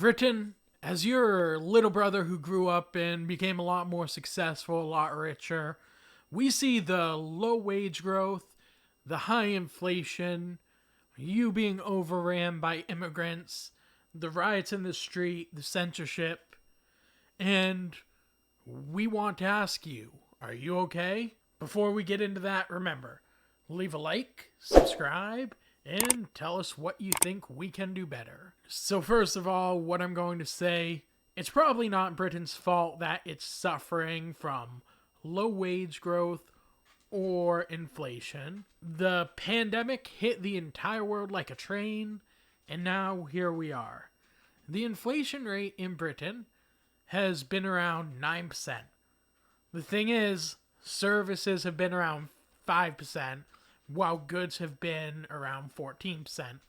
Britain, as your little brother who grew up and became a lot more successful, a lot richer, we see the low wage growth, the high inflation, you being overran by immigrants, the riots in the street, the censorship, and we want to ask you, are you okay? Before we get into that, remember, leave a like, subscribe, and tell us what you think we can do better. So first of all, what I'm going to say, it's probably not Britain's fault that it's suffering from low wage growth or inflation. The pandemic hit the entire world like a train, and now here we are. The inflation rate in Britain has been around 9%. The thing is, services have been around 5%, while goods have been around 14%.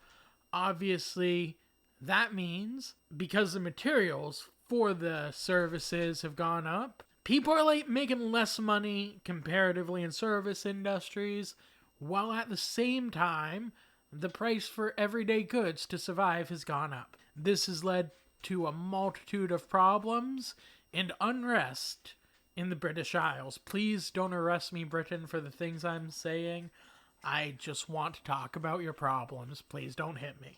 Obviously, that means because the materials for the services have gone up, people are making less money comparatively in service industries, while at the same time, the price for everyday goods to survive has gone up. This has led to a multitude of problems and unrest in the British Isles. Please don't arrest me, Britain, for the things I'm saying. I just want to talk about your problems. Please don't hit me.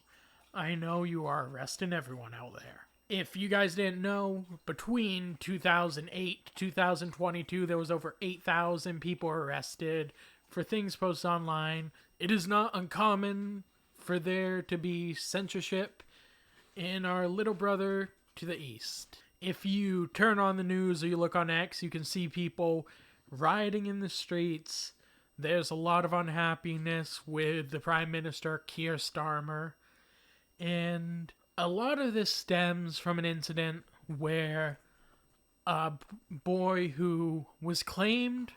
I know you are arresting everyone out there. If you guys didn't know, between 2008 to 2022, there was over 8,000 people arrested for things posted online. It is not uncommon for there to be censorship in our little brother to the east. If you turn on the news or you look on X, you can see people rioting in the streets. There's a lot of unhappiness with the Prime Minister, Keir Starmer. And a lot of this stems from an incident where a boy who was claimed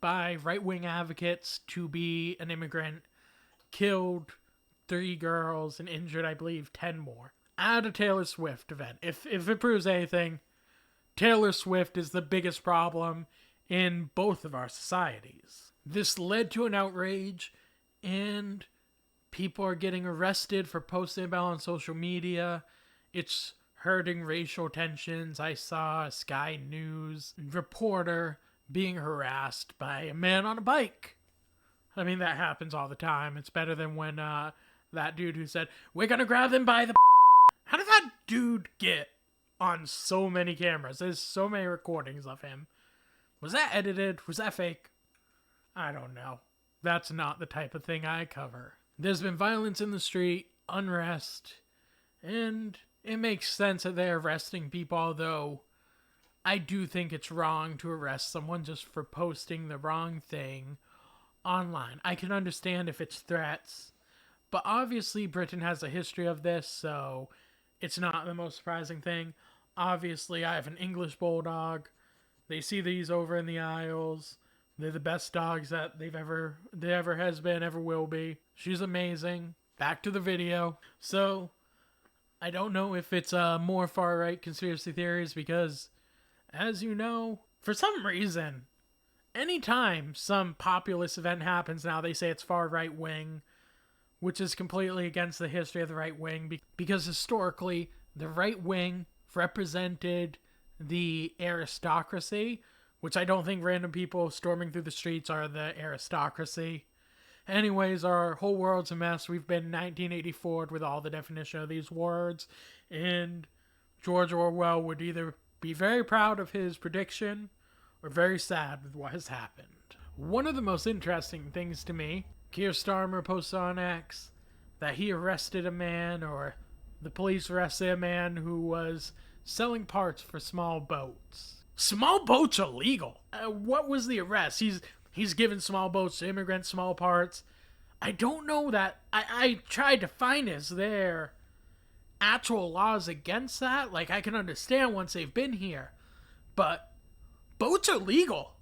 by right-wing advocates to be an immigrant killed 3 girls and injured, I believe, 10 more at a Taylor Swift event. If it proves anything, Taylor Swift is the biggest problem in both of our societies. This led to an outrage, and people are getting arrested for posting about it on social media. It's hurting racial tensions. I saw a Sky News reporter being harassed by a man on a bike. I mean, that happens all the time. It's better than when that dude who said, "We're gonna grab them by the..." How did that dude get on so many cameras? There's so many recordings of him. Was that edited? Was that fake? I don't know. That's not the type of thing I cover. There's been violence in the street, unrest, and it makes sense that they're arresting people, although I do think it's wrong to arrest someone just for posting the wrong thing online. I can understand if it's threats, but obviously Britain has a history of this, so it's not the most surprising thing. Obviously, I have an English bulldog. They see these over in the aisles. They're the best dogs that there ever has been, ever will be. She's amazing. Back to the video. So, I don't know if it's more far-right conspiracy theories because, as you know, for some reason, anytime some populist event happens now, they say it's far-right wing, which is completely against the history of the right wing because historically, the right wing represented the aristocracy, which I don't think random people storming through the streets are the aristocracy. Anyways, our whole world's a mess. We've been 1984 with all the definition of these words, and George Orwell would either be very proud of his prediction or very sad with what has happened. One of the most interesting things to me, Keir Starmer posted on X that he arrested a man, or the police arrested a man who was selling parts for small boats. Small boats are legal. What was the arrest? He's given small boats to immigrants, small parts. I don't know that. I tried to find is there actual laws against that? Like, I can understand once they've been here. But boats are legal.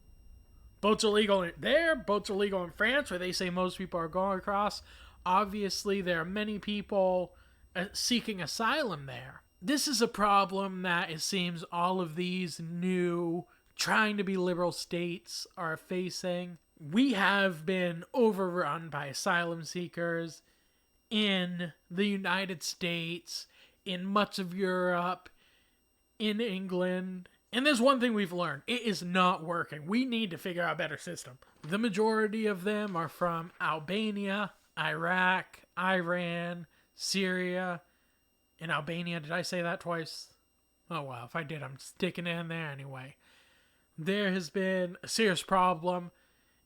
Boats are legal there. Boats are legal in France, where they say most people are going across. Obviously, there are many people seeking asylum there. This is a problem that it seems all of these new, trying to be liberal states are facing. We have been overrun by asylum seekers in the United States, in much of Europe, in England. And there's one thing we've learned: it is not working. We need to figure out a better system. The majority of them are from Albania, Iraq, Iran, Syria, and Albania. Did I say that twice? Oh well, if I did, I'm sticking it in there anyway. There has been a serious problem.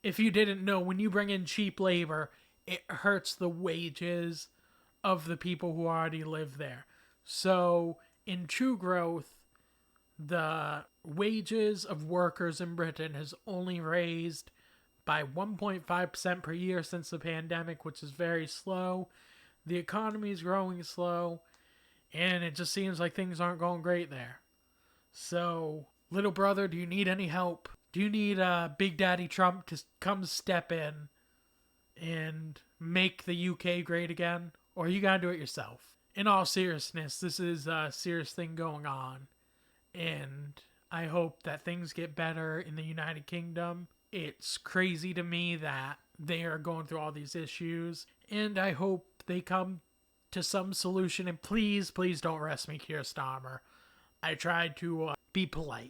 If you didn't know, when you bring in cheap labor, it hurts the wages of the people who already live there. So, in true growth, the wages of workers in Britain has only raised by 1.5% per year since the pandemic, which is very slow. The economy is growing slow, and it just seems like things aren't going great there. So, little brother, do you need any help? Do you need Big Daddy Trump to come step in and make the UK great again? Or you gotta do it yourself? In all seriousness, this is a serious thing going on. And I hope that things get better in the United Kingdom. It's crazy to me that they are going through all these issues. And I hope they come to some solution. And please, please don't arrest me, Keir Starmer. I tried to be polite.